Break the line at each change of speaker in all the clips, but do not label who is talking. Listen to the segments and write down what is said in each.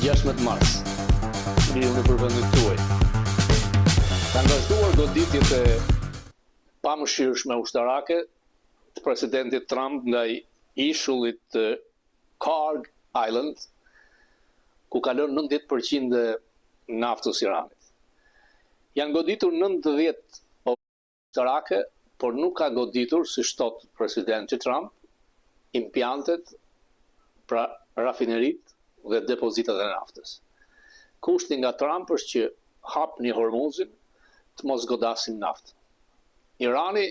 16 mars, unë për vendit tuaj. Ka vazhduar goditjet e pamëshirshme ushtarake të presidentit Trump ndaj ishullit të Kard Island, ku kalon 90% e naftës Iranit. Janë goditur 90 ushtarake, por nuk ka goditur, si shtot presidenti Trump, impiantet, pra rafinerit dhe depozitat e naftës. Kushti nga Trump është që hapni Hormuzin të mos godasim naftë. Irani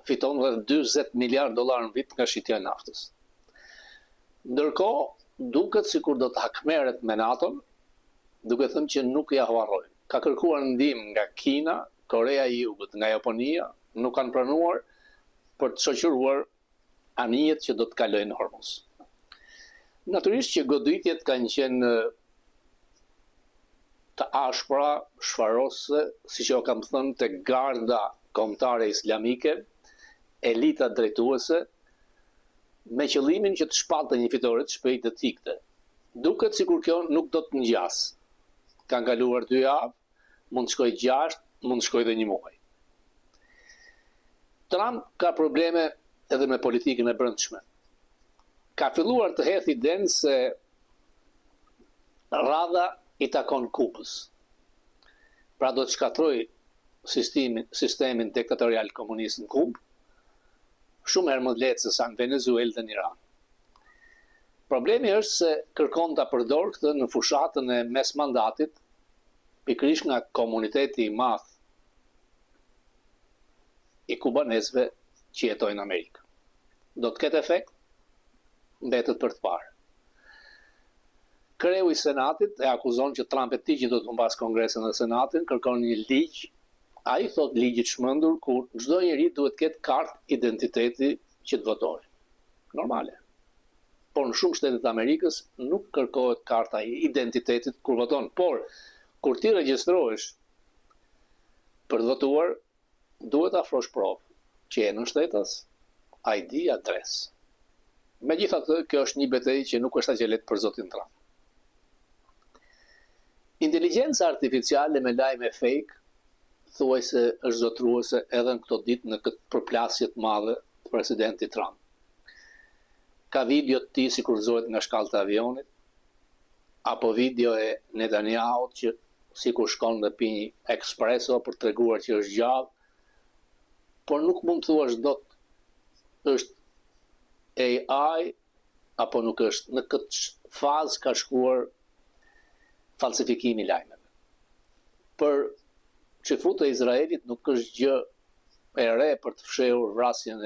fiton rreth $40 miliard në vit nga shitja e naftës. Ndërkohë, duket sikur do të hakmerret me NATO-n, duke thënë që nuk ja harrojnë. Ka kërkuar ndihmë nga Kina, Korea e Jugut, nga Japonia, nuk kanë pranuar për të shoqëruar anijet që do të kalojnë në Hormuz. Natyrisht që goditjet kanë qenë të ashpra, shfarose, siç jo kam thënë, te garda kombëtare islamike, elita drejtuese, me qëllimin që të shpalte një fitore të shpejtë të thikte. Duket sikur kjo nuk do të ngjas. Kanë kaluar 2 javë, mund të shkojë 6, mund të shkojë edhe 1 muaj. Trump ka probleme edhe me politikën e brendshme. Ka filluar të hedhë idenë se radha i takon Kubës. Pra do të shkatroj sistemin diktatorial komunist në Kubë, shumë herë më lehtë se sa në Venezuelë dhe në Iran. Problemi është se kërkon ta përdor këtë në fushatën e mesmandatit, pikërisht nga komuniteti i madh i kubanezëve që jetojnë në Amerikë. Do të ketë efekt? Mbetet për të parë. Kreu i Senatit e akuzon që Trump e tij që do të humbas Kongresin dhe Senatin, kërkon një ligj, ai thot ligjit shmendur, ku çdo njeri duhet të ketë kartë identiteti që të votojë. Normale. Por në shumë shtete të Amerikës nuk kërkohet karta e identitetit kur voton, por kur ti regjistrohesh për të votuar, duhet afrosh provë që je në shtetas, ID, adresë. Megjithatë, kjo është një betejë që nuk është aq e lehtë për zotin Trump. Inteligjenca artificiale me lajme fake thuajse është zotruese edhe në këto ditë në këtë përplasje të madhe të presidentit Trump. Ka video të tij si kurzohet nga shkallët e avionit, apo video e Netanyahu që sikur shkon dhe pi një espresso për të treguar që është gjallë, por nuk mund të thuash dot është AI apo nuk është. Në këtë fazë ka shkuar falsifikimi i lajmeve. Për çifut e Izraelit nuk është gjë e re për të fshehur vrasjen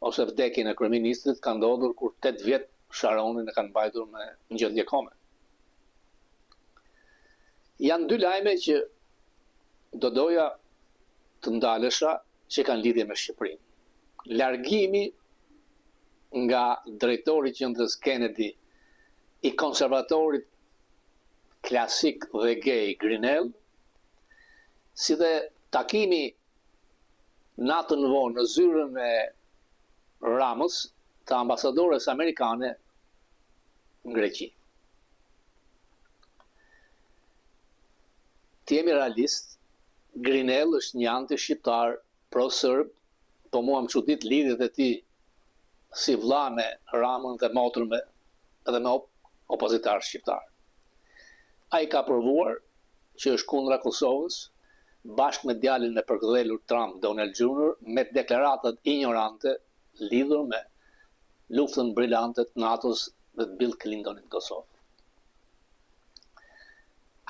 ose vdekjen e kryeministrit, ka ndodhur kur 8 vjet Sharonin e kanë mbajtur me ngjendje kome. Janë 2 lajme që do doja të ndalesha që kanë lidhje me Shqipërinë. Largimi nga drejtori i qendrës Kennedy i konservatorit klasik dhe gay Grinell, si dhe takimi natën vonë në zyrën e Ramës të ambasadores amerikane në Greqi. Të jemi realist, Grinell është një anti-shqiptar pro-serb, po mua më çudit lidhjet e tij si vlla me Ramën dhe motrën edhe me opozitar shqiptar. Ai ka provuar që është kundra Kosovës, bashkë me djalin e përkëdhelur Trump, Donald Jr., me deklaratat ignorante lidhur me luftën brilante të NATO-s dhe të Bill Clintonit në Kosovë.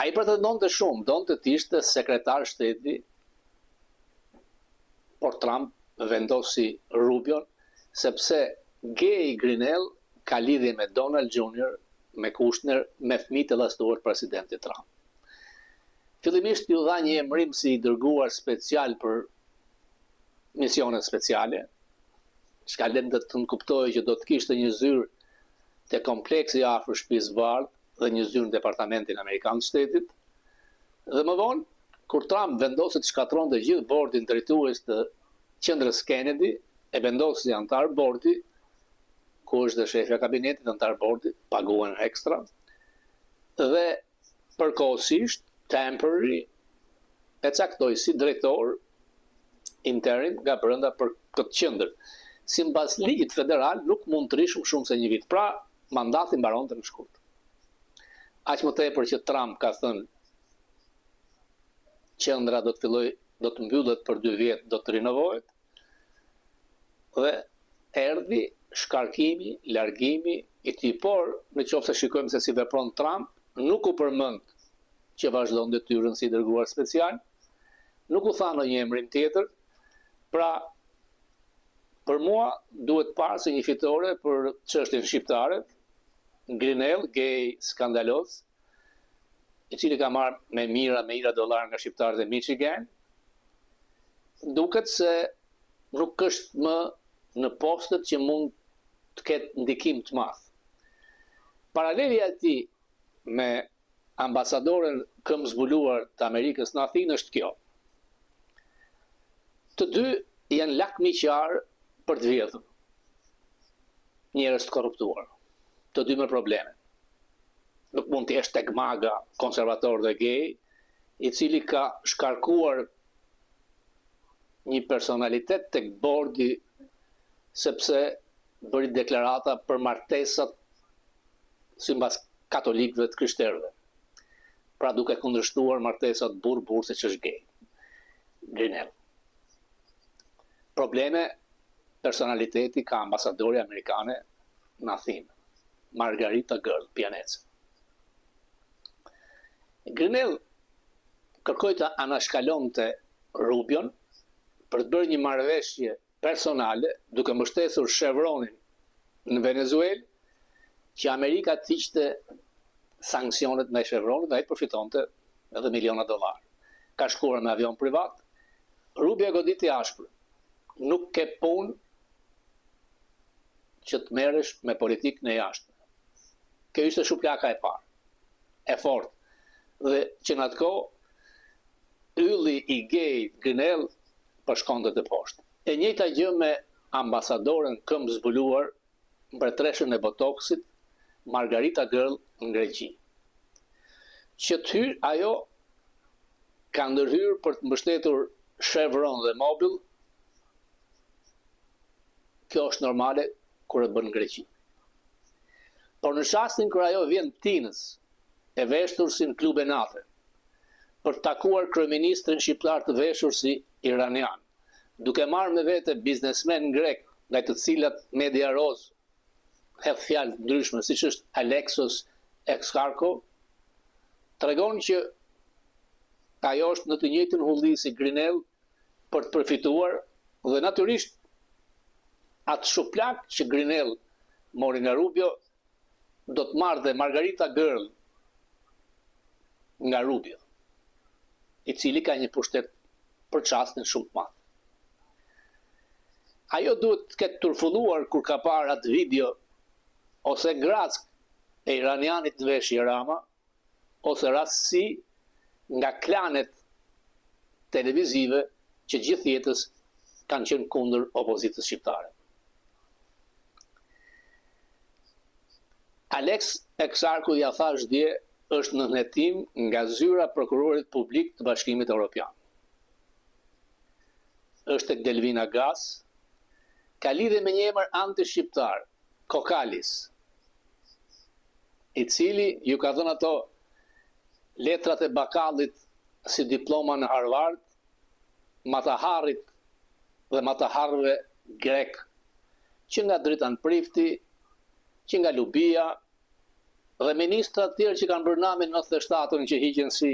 Ai pretendonte shumë, donte të ishte sekretar shteti, por Trump vendosi Rubion, sepse gay Grinell ka lidhje me Donald Jr., me Kushner, me fëmijët e llastruar presidentit Trump. Fillimisht ju dha një emrim si i dërguar special për misionet speciale, çka lëndë të nënkuptojë që do të kishte një zyrë te kompleksi afër shtëpisë Bardh dhe një zyrë në departamentin amerikan të shtetit. Dhe më vonë, kur Trump vendosi të shkatronte gjithë bordin drejtues të qendrës Kennedy, e vendosi antar bordi, ku është dhe shefja kabinetit, antar bordi, paguhen ekstra, dhe përkohësisht temporary e caktoi si drejtor interim nga brenda për këtë qendër. Sipas ligjit federal nuk mund të rishëm shumë se një vit. Pra, mandati mbaronte në shkurt. Aq më tepër që Trump ka thënë qendra do të mbyllet për 2 vjet, do të rinovohet, dhe erdhi shkarkimi, largimi i tij, por nëse shikojmë se si vepron Trump, nuk u përmend që vazhdon detyrën si dërguar special, nuk u tha ndonjë emrin tjetër. Pra, për mua duhet parë se një fitore për çështjen shqiptare, Grinell, gay skandaloz, i cili ka marrë me mijëra dollar nga shqiptarët e Michigan, duket se nuk është më në postet që mund të ketë ndikim të madh. Paraleli atij me ambasadoren këmbë zbuluar të Amerikës në Athinë është kjo. Të dy janë lakmiqar për të vjedhur. Njerëz të korruptuar. Të dy me probleme. Nuk mund të jesh tek maga, konservator dhe gay, i cili ka shkarkuar një personalitet tek bordi sepse bëri deklarata për martesat sipas katolikëve të krishterëve. Pra duke kundërshtuar martesat burr-burr siç është gay. Grinell. Probleme personaliteti ka ambasadori amerikane në Athinë, Margarita Girl, pianec. Grinell kërkoi të anashkalonte Rubion për të bërë një marrëveshje personale duke mbështetur Chevronin në Venezuelë, që Amerika të hiqte sanksionet ndaj Chevronit dhe ai përfitonte edhe miliona dollar. Ka shkuar me avion privat, Rubio goditi ashpër. Nuk ke punë që të merresh me politikë në jashtë. Kjo ishte shuplaka e parë, e fortë, dhe që në atë kohë ylli i gay Grinell përshkonte të poshtë. E njëjta gjë me ambasadoren këmbë zbuluar mbretëreshën e botoksit, Margarita Girl në Greqi. Që të hyrë ajo ka ndërhyrë për të mbështetur Chevron dhe Mobil. Kjo është normale kur e bën në Greqi. Por në çastin kur ajo vjen Tinës, e veshtur si në klube nate, për të takuar kryeministrin shqiptar të veshur si iranian, duke marrë me vete biznesmen grek, ndaj të cilat media roz hedh fjalë ndryshme, siç është Alexos Exarko, tregon që ajo është në të njëjtën hulli si Grinell për të përfituar, dhe natyrisht atë shuplak që Grinell mori nga Rubio do të marrë dhe Margarita Girl nga Rubio, i cili ka një pushtet për çastin shumë të madh. Ajo duhet të ketë turfulluar kur ka parë atë video ose grack e iranianit në veshje Rama, ose rastësi nga klanet televizive që gjithë jetës kanë qenë kundër opozitës shqiptare. Alex Exarku ja thash dje është në hetim nga zyra prokurorit publik të Bashkimit Evropian. Është tek Delvina Gas, ka lidhje me një emër anti-shqiptar, Kokalis, i cili ju ka dhënë ato letrat e bakallit si diploma në Harvard, mataharrit dhe mataharëve grek, që nga Dritan Prifti, që nga Lubia, dhe ministrat të tjerë që kanë bërë namin në 97-ën që hiqen si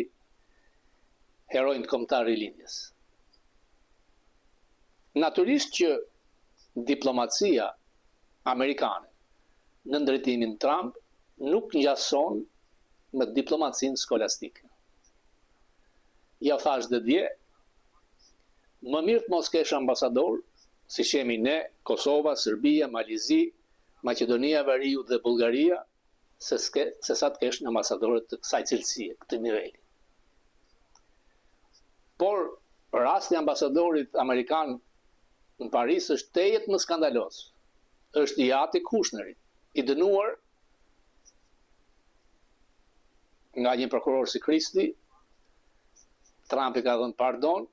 herojnë kombëtar i lindjes. Natyrisht që diplomacia amerikane në ndërtimin Trump nuk ngjason me diplomacinë skolastike. Ja thash dhe dje, më mirë të mos kesh ambasador, si jemi ne, Kosova, Serbia, Malizi, Maqedonia, Veriu dhe Bullgaria, se sa të kesh në ambasadorët të kësaj cilësie, këtë niveli. Por rasti ambasadorit amerikan në Paris është tejet më skandaloz. Është i Ati Kushneri, i dënuar nga një prokuror si Kristi, Trumpi ka dhënë pardon,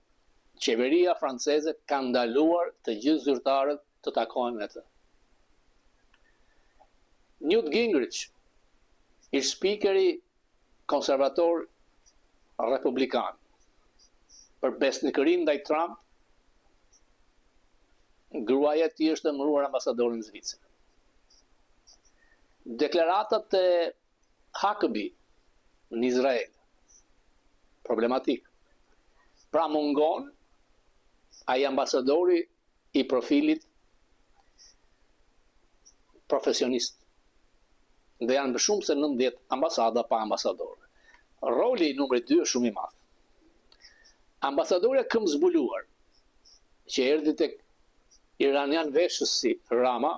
qeveria franceze ka ndaluar të gjithë zyrtarët të takohen me të. Newt Gingrich, ish spikeri konservator republikan, për besnikërinë ndaj Trump, gruaja e tij është emëruar ambasador në Zvicër. Deklaratat e Huckabee në Izrael, problematik. Pra mungon ai ambasadori i profilit profesionist. Dhe janë më shumë se 90 ambasada pa ambasador. Roli numri 2 është shumë i madh. Ambasadorja këmbë zbuluar, që erdhi tek iranian veshës si Rama,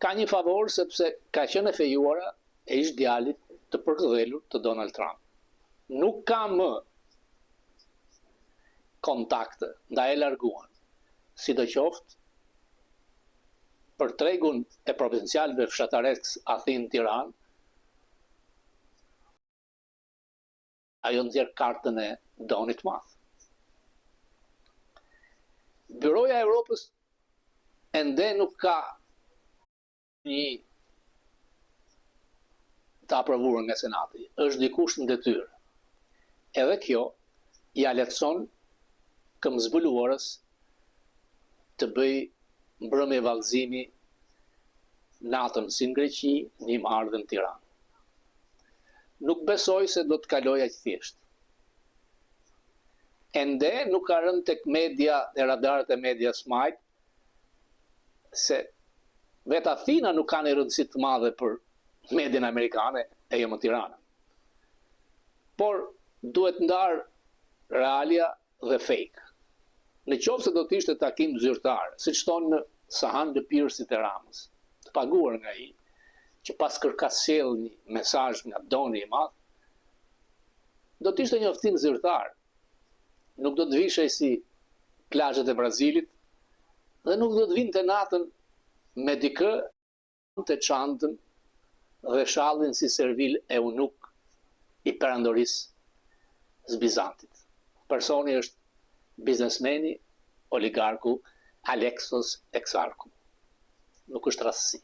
ka një favor sepse ka qenë e fejuara e ish djalit të përkëdhelur të Donald Trump. Nuk ka më kontakte, nda e larguan, sidoqoftë për tregun e provincialëve fshataresë Athinë-Tiranë, ajo nxjerr kartën e Donit Madh. Byroja e Evropës ende nuk ka një të aprovuar nga Senati, është dikush në detyrë. Edhe kjo ja lehtëson këmbëzbuluarës të bëj mbrëmje vallëzimi natën si në Greqi, një ardhën në Tiranë. Nuk besoj se do të kaloj aq thjesht. Ende nuk ka rënë tek media e radarët e media smajt, se vetë Athina nuk ka një rëndësi të madhe për median amerikane e jo më Tirana. Por duhet ndar realia dhe fake. Në qoftë se do të ishte takim zyrtar, siç thonë Sahan Lëpirësit e Ramës, të paguar nga ai, që pas kërkas sjell një mesazh nga Doni i Madh, do të ishte një njoftim zyrtar. Nuk do të vishej si plazhet e Brazilit dhe nuk do të vinte natën me dikë të çantën dhe shallin si servil e unuk i perandorisë së Bizantit. Personi është biznesmeni, oligarku Alexos Exarku. Nuk është rastësi.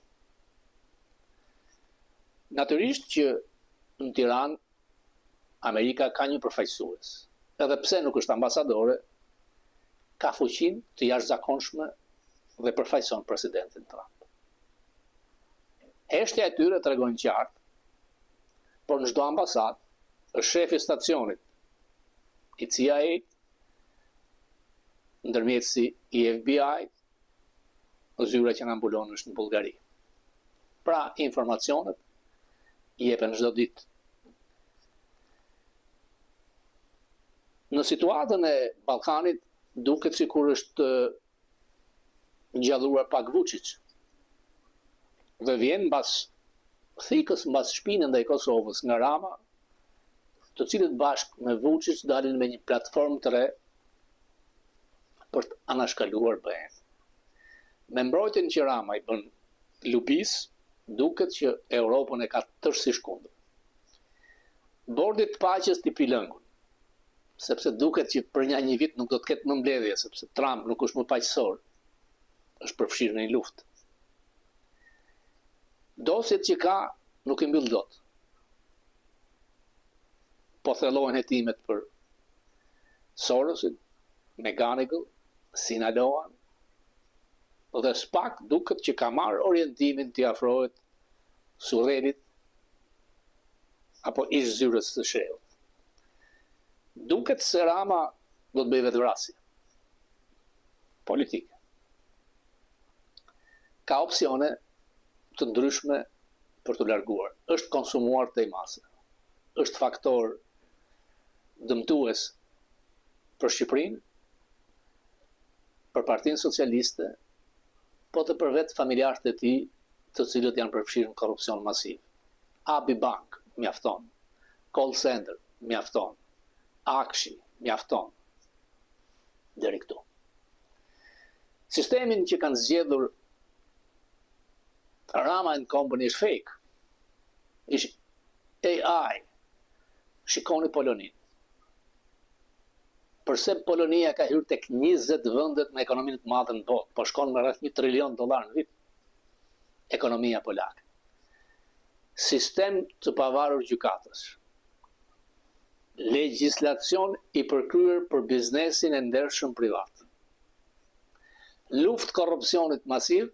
Natyrisht që në Tiranë Amerika ka një përfaqësues. Edhe pse nuk është ambasadore, ka fuqinë të jashtëzakonshme dhe përfaqëson presidentin Trump. Heshtja e tyre tregon qartë, por në çdo ambasadë është shefi i stacionit i CIA, ndërmjet si i FBI, zyra që na mbulon është në Bullgari. Pra, informacionet i jepen çdo ditë. Në situatën e Ballkanit duket sikur është ngjalluar pak Vučić. Dhe vjen mbas thikës, mbas shpinën ndaj Kosovës nga Rama, të cilët bashkë me Vučić dalin me një platformë të re për të anashkaluar BE-n. Me mbrojtjen që Rama i bën lubis, duket që Europën e ka tërësisht kundër. Bordi të paqes t'i pilëngun, sepse duket që për një vit nuk do të ketë më mbledhje, sepse Trump nuk është më paqësor, është përfshirë në një luftë. Dosjet që ka nuk i mbyll dot. Po thellohen hetimet për Sorosin, McGonigal, Sinaloa, dhe spak duket që ka marrë orientimin t'i afrohet Surrelit apo ish zyrës së shehut. Duket se Rama do të bëjë vetvrasje politike. Ka opsione të ndryshme për të larguar. Është konsumuar tej mase. Është faktor dëmtues për Shqipërinë, për Partinë Socialiste, po të për vetë familjarët e tij, të cilët janë përfshirë në korrupsion masiv. Abi Bank mjafton, call center mjafton, Akshi mjafton. Deri këtu. Sistemin që kanë zgjedhur Rama and Company është fake. AI, shikoni Poloninë. Përse Polonia ka hyrë tek 20 vendet me ekonominë të madhe në botë, po shkon me rreth $1 trilion në vit. Ekonomia polake. Sistem të pavarur gjykatës. Legjislacion i përkryer për biznesin e ndershëm privat. Luftë korrupsionit masiv,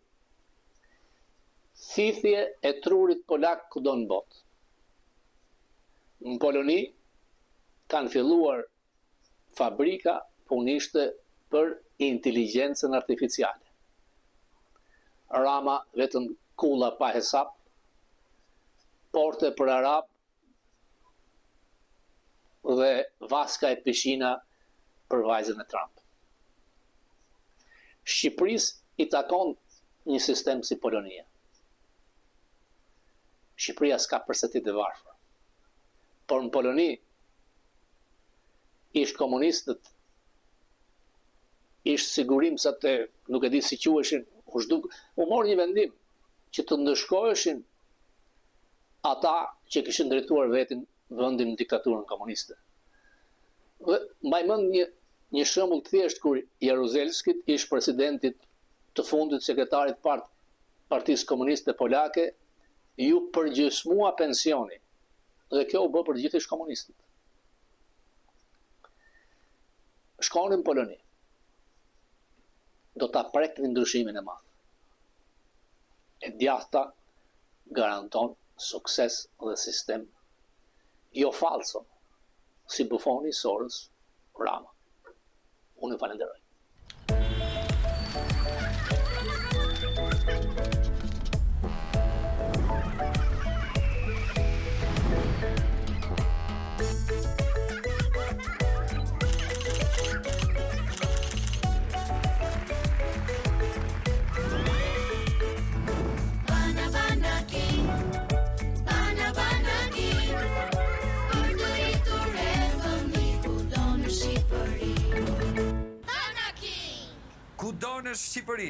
thithje e trurit polak kudo në botë. Në Poloni kanë filluar fabrika punishte për inteligjencën artificiale. Rama vetëm kulla pa hesap, porte për arab dhe vaska e pishina për vajzën e Trump. Shqipërisë i takon një sistem si Polonia. Shqipëria s'ka përsetit e varfër. Por në Poloni, ishtë komunistët, ishtë sigurim sa të, nuk e di si queshin, u morë një vendim që të ndëshkoheshin ata që kishin drejtuar vetin vendin në diktaturën komuniste. Dhe mbaj mend një shembull të thjeshtë kur Jaruzelskit ishte presidentit të fundit sekretarit Partisë Komuniste Polake, ju përgjysmua pensioni. Dhe kjo u bë për gjithë komunistët. Shkonin në Poloni. Do ta preknin ndryshimin e madh. E djathta garanton sukses dhe sistem. Jo falso, si bufoni Soros, Rama. Unë ju falenderoj.
Kudo në Shqipëri.